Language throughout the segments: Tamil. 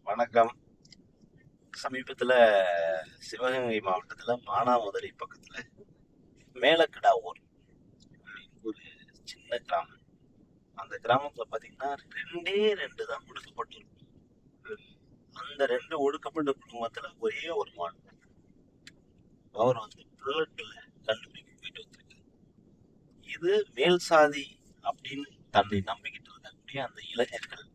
வணக்கம். சமீபத்துல சிவகங்கை மாவட்டத்துல மானாமதுரை பக்கத்துல மேலக்கிடாவூர் ஒரு சின்ன கிராமம். அந்த கிராமத்துல பாத்தீங்கன்னா 2 தான் ஒடுக்கப்பட்டிருக்கும். அந்த 2 ஒடுக்கப்பட்ட குடும்பத்துல ஒரே ஒரு மாடு. அவர் புல்லட்ல கல்லூரிக்கு போயிட்டு வந்திருக்காரு. இது மேல் சாதி அப்படின்னு தன்னை நம்பிக்கிட்டு இருக்கக்கூடிய அந்த இளைஞர்கள்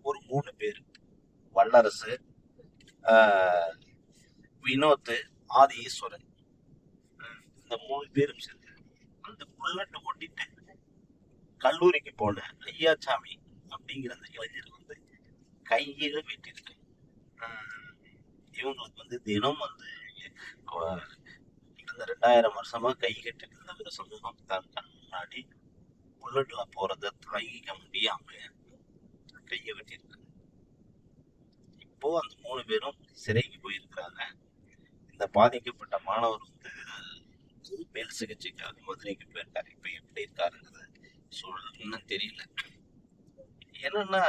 ஒரு 3 பேர், வல்லரசு, வினோத், ஆதி ஈஸ்வரன், இந்த 3 பேரும் சேர்ந்து அந்த புல்லட் ஓட்டிட்டு கல்லூரிக்கு போன ஐயாச்சாமி அப்படிங்கிற அந்த இளைஞர் கையில வெட்டிருக்கு. இவங்களுக்கு தினம் இந்த 2000 வருஷமா கை கட்டிட்டு இருந்த ஒரு சமூகம் தான் கண் முன்னாடி புல்லட்ல போறத தாங்கிக்க முடியாம கைய வெட்டிருக்கு. இப்போ அந்த 3 பேரும் சிறைக்கு போயிருக்கிறாங்க. இந்த பாதிக்கப்பட்ட மாணவர் மேல் சிகிச்சைக்காக மதுரைக்கு போயிருக்காரு. இப்ப எப்படி இருக்காருங்கிறது சூழல்னு தெரியல. என்னன்னா,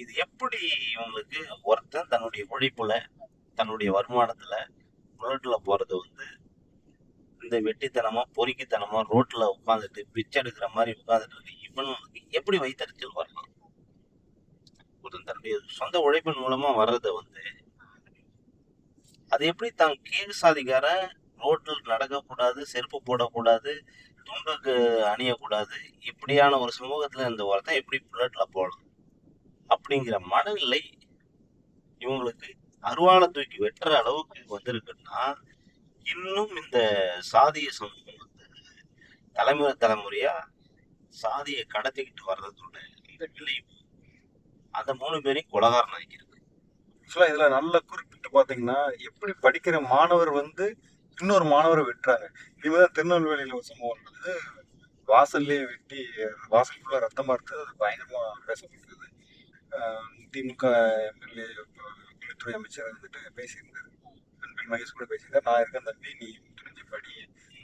இது எப்படி இவங்களுக்கு ஒருத்தன் தன்னுடைய உழைப்புல தன்னுடைய வருமானத்துல புல்லட்ல போறது இந்த வெட்டித்தனமா பொறுக்கித்தனமா ரோட்ல உட்காந்துட்டு பிச்சை எடுக்கிற மாதிரி உட்காந்துட்டு இவனுக்கு எப்படி வைத்தறிச்சல் வரலாம்? ஒரு தன்னுடைய சொந்த உழைப்பின் மூலமா வர்றத அது எப்படி தான் கீழ் சாதிக்காரன் ரோட்டில் நடக்கக்கூடாது, செருப்பு போடக்கூடாது, துண்டுக்கு அணியக்கூடாது, இப்படியான ஒரு சமூகத்துல இந்த ஒருத்தன் எப்படி புல்லட்ல போகலாம் அப்படிங்கிற மனநிலை இவங்களுக்கு அருவாளை தூக்கி வெட்டுற அளவுக்கு வந்திருக்குன்னா, இன்னும் இந்த சாதிய சமூகம் தலைமுறையா சாதியை கடத்திக்கிட்டு வர்றதோட இந்த விளைவு அந்த 3 பேரையும் கொலகாரன் ஆகியிருக்கு. ஆக்சுவலா இதுல நல்ல குறிப்பிட்டு பாத்தீங்கன்னா, எப்படி படிக்கிற மாணவர் இன்னொரு மாணவரை வெட்டுறாங்க. இதுதான் திருநெல்வேலியில ஒரு சம்பவம் நடந்தது. வாசல்லே வெட்டி வாசல் ஃபுல்லா ரத்தமா இருந்தது. அது பயங்கரமா பேசப்பட்டது. திமுக எம்எல்ஏ கல்வித்துறை அமைச்சர் பேசியிருந்தாரு. அன்பில் மகேஷ் கூட பேசியிருந்தார். நான் இருக்கேன் தம்பி, நீ துணிஞ்சு படி.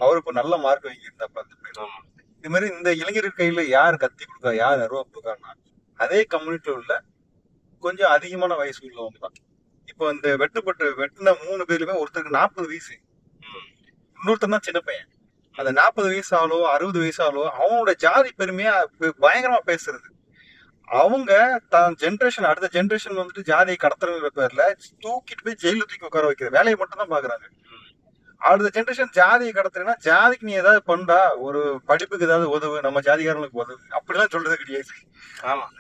அவரு இப்ப நல்ல மார்க் வாங்கியிருந்தாப்ப அந்த பையன். இது மாதிரி இந்த இளைஞர் கையில யார் கத்தி கொடுக்கா, யார் அருவா கொடுக்காருன்னா அதே கம்யூனிட்டியில உள்ள கொஞ்சம் அதிகமான வயசு உள்ளவங்க தான். இப்போ இந்த வெட்டின 3 பேருமே ஒருத்தருக்கு 40 வயசு, இன்னொருத்தர் தான் சின்ன பையன். அந்த 40 வயசு ஆளோ 60 வயசு ஆளோ அவனோட ஜாதி பெருமையா பயங்கரமா பேசுறது. அவங்க தான் ஜென்ரேஷன் அடுத்த ஜென்ரேஷன் ஜாதியை கடத்துறங்கிற பேர்ல தூக்கிட்டு போய் ஜெயில தூக்கி உட்கார வைக்கிற வேலையை மட்டும் தான் பாக்குறாங்க. அடுத்த ஜென்ரேஷன் ஜாதியை கடத்துறேன்னா ஜாதிக்கு நீ ஏதாவது பண்ணா, ஒரு படிப்புக்கு ஏதாவது உதவு, நம்ம ஜாதிகாரங்களுக்கு உதவு, அப்படிலாம் சொல்றது கிடையாது.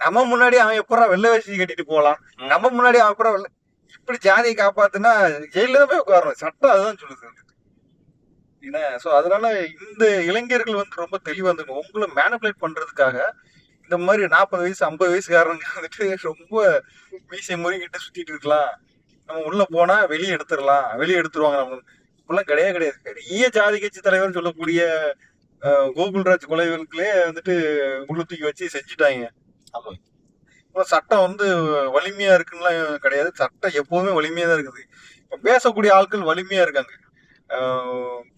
நம்ம முன்னாடி அவன் எப்படா வெள்ளை வேஷ்டி கட்டிட்டு போகலாம், நம்ம முன்னாடி அவன் எப்படா இப்படி ஜாதியை காப்பாத்துனா ஜெயில தான் போய் உட்காரணும். சட்டம் அதுதான் சொல்லுது. என்ன சோ அதனால இந்த இளைஞர்கள் ரொம்ப தெளிவா இருந்துங்க. உங்களை மேனிபுலேட் பண்றதுக்காக இந்த மாதிரி 40 வயசு 50 வயசுக்காரங்க ரொம்ப மீசை முறுகிட்டு சுத்திட்டு இருக்கலாம். நம்ம உள்ள போனா வெளியே எடுத்துருவாங்க. நம்ம இப்பெல்லாம் கிடையாது. பெரிய ஜாதி கட்சி தலைவர் சொல்லக்கூடிய கோகுல்ராஜ் கொலைகளுக்குள்ளே உள்ள தூக்கி வச்சு செஞ்சுட்டாங்க. சட்டம் வலிமையா இருக்குன்னுலாம் கிடையாது. சட்டம் எப்பவுமே வலிமையா தான் இருக்குது. இப்ப பேசக்கூடிய ஆட்கள் வலிமையா இருக்காங்க.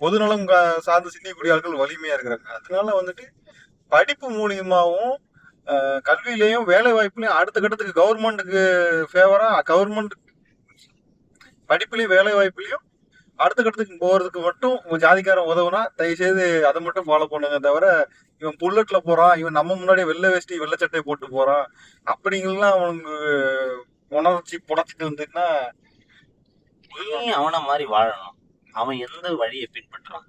பொதுநலம் சார்ந்து சிந்திக்கக்கூடிய ஆட்கள் வலிமையா இருக்கிறாங்க. அதனால படிப்பு மூலியமாவும் கல்வியிலையும் வேலை வாய்ப்புலையும் அடுத்த கட்டத்துக்கு கவர்மெண்ட்டுக்கு ஃபேவரா, கவர்மெண்ட் படிப்புலையும் வேலை வாய்ப்புலையும் அடுத்த கட்டத்துக்கு போறதுக்கு மட்டும் ஜாதிக்காரன் உதவுனா தயவு செய்து அதை மட்டும் ஃபாலோ பண்ணுங்க. தவிர இவன் புல்லட்ல போறான், இவன் நம்ம முன்னாடியே வெள்ளை வேஷ்டி வெள்ளை சட்டை போட்டு போறான் அப்படிங்கலாம் அவனுக்கு உணர்ச்சி புடச்சிட்டு வந்துன்னா அவனை மாதிரி வாழணும். அவன் எந்த வழியை பின்பற்றான்,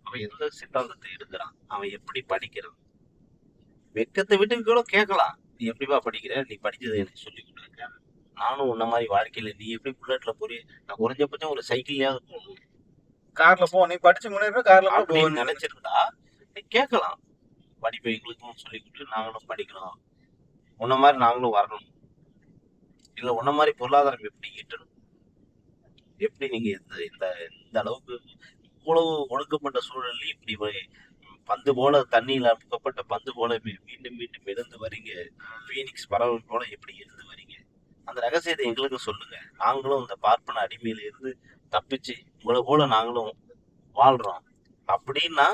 அவன் எந்த சித்தாந்தத்தை எடுக்கிறான், அவன் எப்படி படிக்கிறான், வெக்கத்தை விட்டு கூட கேட்கலாம். நீ எப்படிப்பா படிக்கிற, நீ படிச்சதை எனக்கு சொல்லி கொடுக்க, நானும் உன்ன மாதிரி வாழ்க்கையில நீ எப்படி புல்லட்ல போறிய, நான் குறைஞ்சபட்சம் ஒரு சைக்கிள்லயாவது போகணும், கார்ல போ, நீ படிச்சு முன்னேற கார்ல அப்படின்னு நினைச்சிருந்தா நீ கேட்கலாம். படிப்பை எங்களுக்கும் சொல்லி கொடுத்து நாங்களும் படிக்கலாம், உன்ன மாதிரி நாங்களும் வரணும், இல்ல உன்ன மாதிரி பொருளாதாரம் எப்படி ஈட்டணும், எப்படி நீங்க இந்த இந்த அளவுக்கு இவ்வளவு ஒடுக்கப்பட்ட சூழல்ல இப்படி பந்து போல தண்ணியில அமுக்கப்பட்ட பந்து போல மீண்டும் மீண்டும் எழுந்து வரீங்க, பீனிக்ஸ் பறவை போல எப்படி எழுந்து வரீங்க, அந்த ரகசியத்தை எங்களுக்கு சொல்லுங்க. நாங்களும் இந்த பார்ப்பன அடிமையில இருந்து தப்பிச்சு உங்களை போல நாங்களும் வாழ்றோம் அப்படின்னா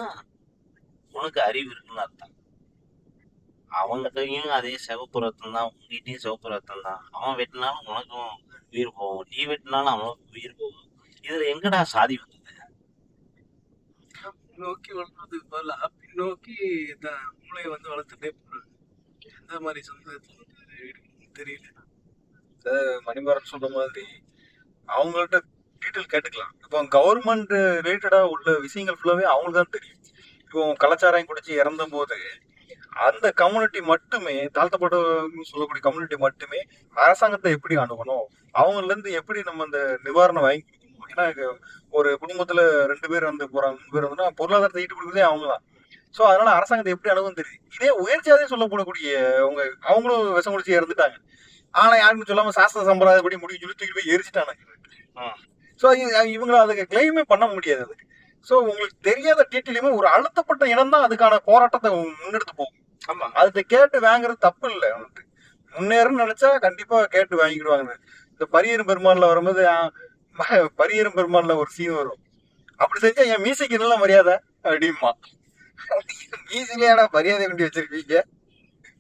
உனக்கு அறிவு இருக்குன்னு அர்த்தம். அவங்ககிட்டயும் அதே சிவப்பு ரத்தம் தான், உங்ககிட்டயும் சிவப்பு ரத்தம் தான். அவன் வெட்டினாலும் உனக்கும் உயிர் போகும், நீ வெட்டினாலும் அவனுக்கு உயிர் போகும். இதுல எங்கடா சாதி வந்தது? நோக்கி வளர்றதுக்கு பதிலா பின்னோக்கி மூளையை வந்து வளர்த்துட்டே போறாங்க. எந்த மாதிரி சமுதாயத்துல வந்து இருக்குன்னு தெரியல. மணிமாறன் சொல்ற மாதிரி அவங்கள்ட்ட டீட்டெயில் கேட்டுக்கலாம். இப்போ கவர்மெண்ட் ரிலேட்டடா உள்ள விஷயங்கள் ஃபுல்லாவே அவங்களுக்கு தான் தெரியும். இப்போ கலாச்சாரம் குடிச்சு இறந்த போது அந்த கம்யூனிட்டி மட்டுமே, தாழ்த்தப்பட்ட சொல்லக்கூடிய கம்யூனிட்டி மட்டுமே அரசாங்கத்தை எப்படி அணுகணும், அவங்கள்ல இருந்து எப்படி நம்ம அந்த நிவாரணம் வாங்கி கொடுக்கணும். ஏன்னா ஒரு குடும்பத்துல 2 பேர் வந்து போறாங்க, 3 பேர் வந்துன்னா பொருளாதாரத்தை ஈட்டு கொடுக்குறதே அவங்க தான். ஸோ அதனால அரசாங்கத்தை எப்படி அணுகும் தெரியுது. இதே உயர்ச்சியாதே சொல்லப்படக்கூடிய அவங்களும் விஷம் குடிச்சு இறந்துட்டாங்க. ஆனா யாருக்கும் சொல்லாம சாஸ்திர சம்பிரதாயப்படி முடிவு சொல்லி தூக்கி போய் எரிச்சிட்டானுங்க. ஸோ இவங்க அதுக்கு கிளைமே பண்ண முடியாது. அதுக்கு ஸோ உங்களுக்கு தெரியாத டீட்டெயிலுமே ஒரு அழுத்தப்பட்ட இனம் தான் அதுக்கான போராட்டத்தை முன்னெடுத்து போகும். ஆமா, அதை கேட்டு வாங்குறது தப்பு இல்லை. அவனுக்கு முன்னேறன்னு நினைச்சா கண்டிப்பா கேட்டு வாங்கிடுவாங்க. இந்த பரியரும் பெருமாள்ல வரும்போது பரியரும் பெருமாள்ல ஒரு சீன் வரும். அப்படி செஞ்சா என் மீசைக்கு நல்ல மரியாதை அப்படிமா. மீசையிலேடா மரியாதை கொண்டு வச்சிருக்கீங்க.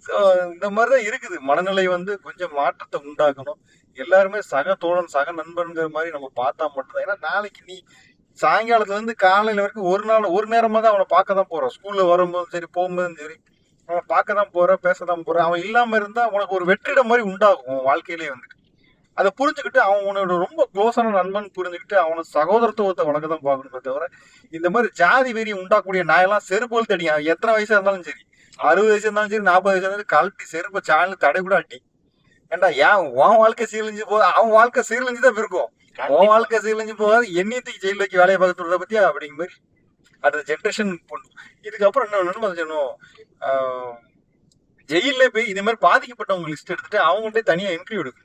ஸோ இந்த மாதிரிதான் இருக்குது. மனநிலை வந்து கொஞ்சம் மாற்றத்தை உண்டாக்கணும். எல்லாருமே சக தோழன் சக நண்பன்கிற மாதிரி நம்ம பார்த்தா மட்டும்தான். ஏன்னா நாளைக்கு நீ சாயங்காலத்துல இருந்து காலையில வரைக்கும் ஒரு நேரமா தான் அவனை பார்க்க தான் போறான். ஸ்கூல்ல வரும்போதும் சரி, போகும்போதும் சரி, அவனை பார்க்க தான் போற, பேசதான் போற. அவன் இல்லாம இருந்தா உனக்கு ஒரு வெற்றிடம் மாதிரி உண்டாகும் உன் வாழ்க்கையிலேயே வந்துட்டு. அதை புரிஞ்சுக்கிட்டு அவன் உன்னோட ரொம்ப க்ளோஸான நண்பன் புரிஞ்சுக்கிட்டு அவனை சகோதரத்துவத்தை உனக்கு தான் பார்க்கணுமே தவிர இந்த மாதிரி ஜாதி வெறி உண்டாக்கூடிய நாயெல்லாம் செருப்போல் தடி. எத்தனை வயசா இருந்தாலும் சரி, 60 வயசு இருந்தாலும் சரி, 40 வயசு இருந்தாலும் கழட்டி செருப்பை சாணி தடை கூட அட்டி. ஏன்டா ஏன் உன் வாழ்க்கை சீரழிஞ்சு போக, அவன் வாழ்க்கை சீரழிஞ்சு தான் இருக்கும். உன் வாழ்க்கை சீரழிஞ்சு போகாது, என்னையத்துக்கு ஜெயில் வைக்க வேலையை பார்க்கறத பத்தியா அப்படிங்கிற மாதிரி அடுத்த ஜென்ரேஷன் பண்ணும். இதுக்கப்புறம் என்ன சொன்னோம், ஜெயில போய் இதே மாதிரி பாதிக்கப்பட்டவங்க லிஸ்ட் எடுத்துட்டு அவங்கள்ட்ட தனியா இன்டர்வியூ எடுக்கும்.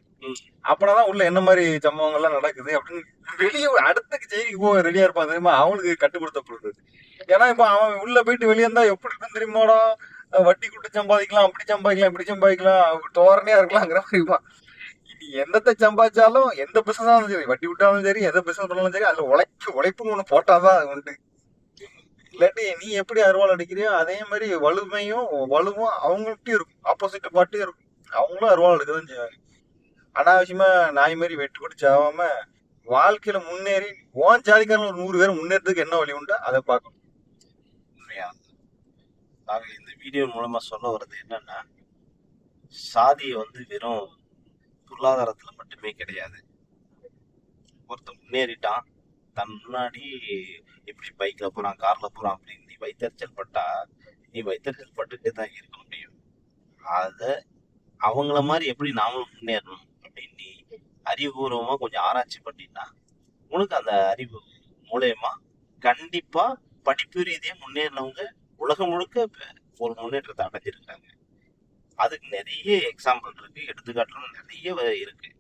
அப்பதான் உள்ள என்ன மாதிரி சம்பவங்கள்லாம் நடக்குது அப்படின்னு வெளியே அடுத்த ஜெயிலுக்கு போக ரெடியா இருப்பான் தெரியுமா, அவனுக்கு கட்டுப்படுத்தப்படுறது. ஏன்னா இப்ப அவன் உள்ள போயிட்டு வெளியே இருந்தா எப்படி இருக்கும் தெரியுமாடா, வட்டி கூட்டு சம்பாதிக்கலாம், அப்படி சம்பாதிக்கலாம், இப்படி சம்பாதிக்கலாம், தோரணையா இருக்கலாங்கிற மாதிரி இருப்பான். எந்தத்தை சம்பாதிச்சாலும் எந்த பிசினஸ் ஆனாலும் சரி, வட்டி விட்டாலும் சரி, எந்த பிசினஸ் பண்ணாலும் சரி, அதுல உழைப்புன்னு ஒண்ணு போட்டாதான் அது உண்டு. இல்லாட்டி நீ எப்படி அருவாள் அடிக்கிறியோ அதே மாதிரி வலுவும் அவங்கள்ட்டயும் இருக்கும். ஆப்போசிட் பார்ட்டியும் இருக்கும். அவங்களும் அருவாள் எடுக்கதான் செய்வாங்க. அனாவசியமா நாய் மாதிரி வெட்டு கொட்டு சாவாம வாழ்க்கையில முன்னேறி ஓன் ஜாதிக்காரன் ஒரு 100 பேர் முன்னேறதுக்கு என்ன வழி உண்டோ அதை பார்க்கணும். நாங்க இந்த வீடியோ மூலமா சொல்ல வர்றது என்னன்னா, சாதியை வந்து வெறும் பொருளாதாரத்துல மட்டுமே கிடையாது. ஒருத்தன் முன்னேறிட்டான், தன் முன்னாடி இப்படி பைக்ல போறான், கார்ல போறான் அப்படின்னு நீ வைத்தறிச்சல் பட்டா, நீ வைத்தறிச்சல் பட்டுட்டே தான் இருக்க முடியும். அத அவங்கள மாதிரி எப்படி நாமளும் முன்னேறணும் அப்படின்னு நீ அறிவுபூர்வமா கொஞ்சம் ஆராய்ச்சி பண்ணினா உனக்கு அந்த அறிவு மூலயமா கண்டிப்பா படிப்பு ரீதியா முன்னேறினவங்க உலகம் முழுக்க ஒரு முன்னேற்றத்தை அடைஞ்சிருக்காங்க. அதுக்கு நிறைய எக்ஸாம்பிள் இருக்கு, எடுத்துக்காட்டுல நிறைய இருக்கு.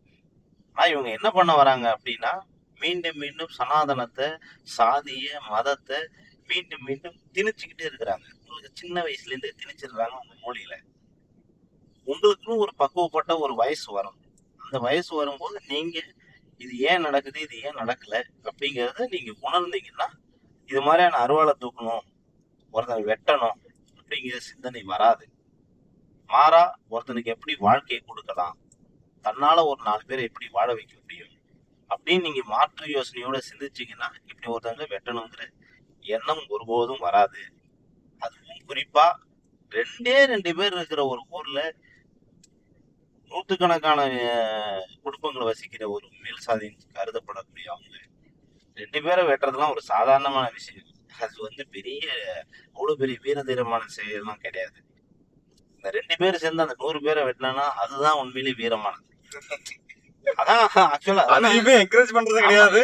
ஆனா இவங்க என்ன பண்ண வராங்க அப்படின்னா, மீண்டும் மீண்டும் சனாதனத்தை, சாதிய மதத்தை மீண்டும் மீண்டும் திணிச்சுக்கிட்டே இருக்கிறாங்க. உங்களுக்கு சின்ன வயசுல இருந்தே திணிச்சிருக்காங்க உங்க மூலையில. உங்களுக்குன்னு ஒரு பக்குவப்பட்ட ஒரு வயசு வரும். அந்த வயசு வரும்போது நீங்க இது ஏன் நடக்குது, இது ஏன் நடக்கல அப்படிங்கிறத நீங்க உணர்ந்தீங்கன்னா இது மாதிரியான அருவாளை தூக்கணும், ஒருத்தனை வெட்டணும் அப்படிங்கிற சிந்தனை வராது. மாறா ஒருத்தனுக்கு எப்படி வாழ்க்கையை கொடுக்கலாம், தன்னால ஒரு 4 பேரை எப்படி வாழ வைக்க முடியும் அப்படின்னு நீங்க மாற்று யோசனையோட சிந்திச்சீங்கன்னா இப்படி ஒருத்தவங்க வெட்டணுங்கிற எண்ணம் ஒருபோதும் வராது. அதுவும் குறிப்பா 2 பேர் இருக்கிற ஒரு ஊர்ல நூற்றுக்கணக்கான குடும்பங்களை வசிக்கிற ஒரு மேல் சாதின்னு கருதப்படக்கூடிய அவங்க 2 பேரை வெட்டுறதுலாம் ஒரு சாதாரணமான விஷயம். அது வந்து அவ்வளவு பெரிய வீரதீரமான செயலாம் கிடையாது. இந்த 2 பேர் சேர்ந்து அந்த 100 பேரை வெட்டினா அதுதான் உண்மையிலேயே வீரமானது. அதான் ஆக்சுவலா என்கரேஜ் பண்றது கிடையாது.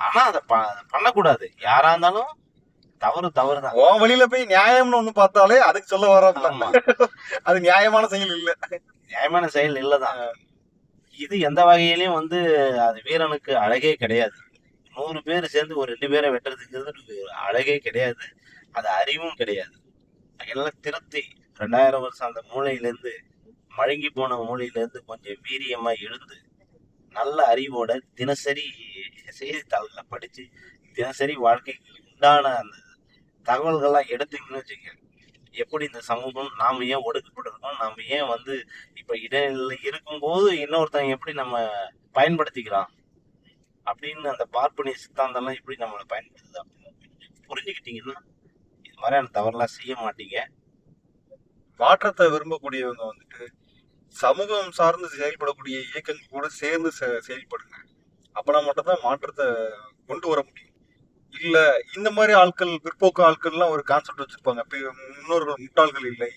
ஆனா அதை பண்ணக்கூடாது. யாரா இருந்தாலும் தவறுதான். உன் வழியில போய் நியாயம்னு ஒண்ணு பார்த்தாலே அதுக்கு சொல்ல வராது. அது நியாயமான செயல் இல்ல, நியாயமான செயல் இல்லதான். இது எந்த வகையிலயும் வந்து அது வீரனுக்கு அழகே கிடையாது. 100 பேர் சேர்ந்து ஒரு 2 பேரை வெட்டுறதுங்கிறது அழகே கிடையாது, அது அறிவும் கிடையாது. எல்லாம் திருத்தி 2000 வருஷம் அந்த மூளையிலேருந்து, மழுங்கி போன மூளையிலேருந்து கொஞ்சம் வீரியமா எழுந்து நல்ல அறிவோட தினசரி செய்தித்தாள்களை படிச்சு தினசரி வாழ்க்கைக்கு உண்டான அந்த தகவல்கள்லாம் எடுத்தீங்கன்னு வச்சுக்க, எப்படி இந்த சமூகம் நாம ஏன் ஒடுக்கப்பட்டிருக்கோம், நாம ஏன் வந்து இப்ப இடைநிலையில இருக்கும்போது இன்னொருத்தன் எப்படி நம்ம பயன்படுத்திக்கிறான் அப்படின்னு அந்த பார்ப்பனிய சித்தாந்தம்லாம் எப்படி நம்மளை பயன்படுத்துது அப்படின்னு புரிஞ்சுக்கிட்டீங்கன்னா இது மாதிரியான தவறுலாம் செய்ய மாட்டீங்க. மாற்றத்தை விரும்பக்கூடியவங்க வந்துட்டு சமூகம் சார்ந்து செயல்படக்கூடிய இயக்கங்கள் கூட சேர்ந்து செயல்படுங்க. அப்பனா மட்டும்தான் மாற்றத்தை கொண்டு வர முடியும். இல்ல இந்த மாதிரி ஆட்கள், பிற்போக்கு ஆட்கள்லாம் ஒரு கான்செப்ட் வச்சிருப்பாங்க. முன்னோர்கள் முட்டாள்கள் இல்லை,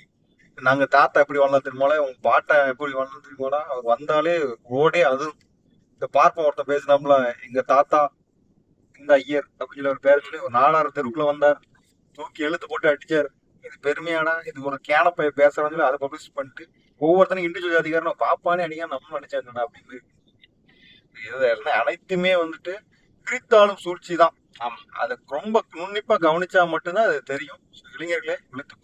நாங்க தாத்தா எப்படி வாழ்ந்தா தெரியுமாடா, உங்க பாட்டா எப்படி வாழ்ந்தா தெரியுமாடா, அவர் வந்தாலே ரோடே அது. இந்த பார்ப்போம் ஒருத்தன் பேசினாப்புல, எங்க தாத்தா இந்த ஐயர் அப்படின்னு ஒரு பேர் சொல்லி ஒரு 4 தெருவுக்குள்ள வந்தார், தூக்கி எழுத்து போட்டு அடிச்சார். இது பெருமையாடா, இது ஒரு கேனப்பை பேசுறவங்க அதை பப்ளிஷ் பண்ணிட்டு ஒவ்வொருத்தனும் இண்டிவிஜுவல் அதிகாரம் பாப்பானே அடிக்க நம்ம நினைச்சாங்கடா அப்படின்னு. இது அனைத்துமே வந்துட்டு பிரித்தாளும் சூழ்ச்சி தான். ஆமா. அதை ரொம்ப நுண்ணிப்பா கவனிச்சா மட்டும்தான் அது தெரியும். இளைஞர்களே விழித்துக்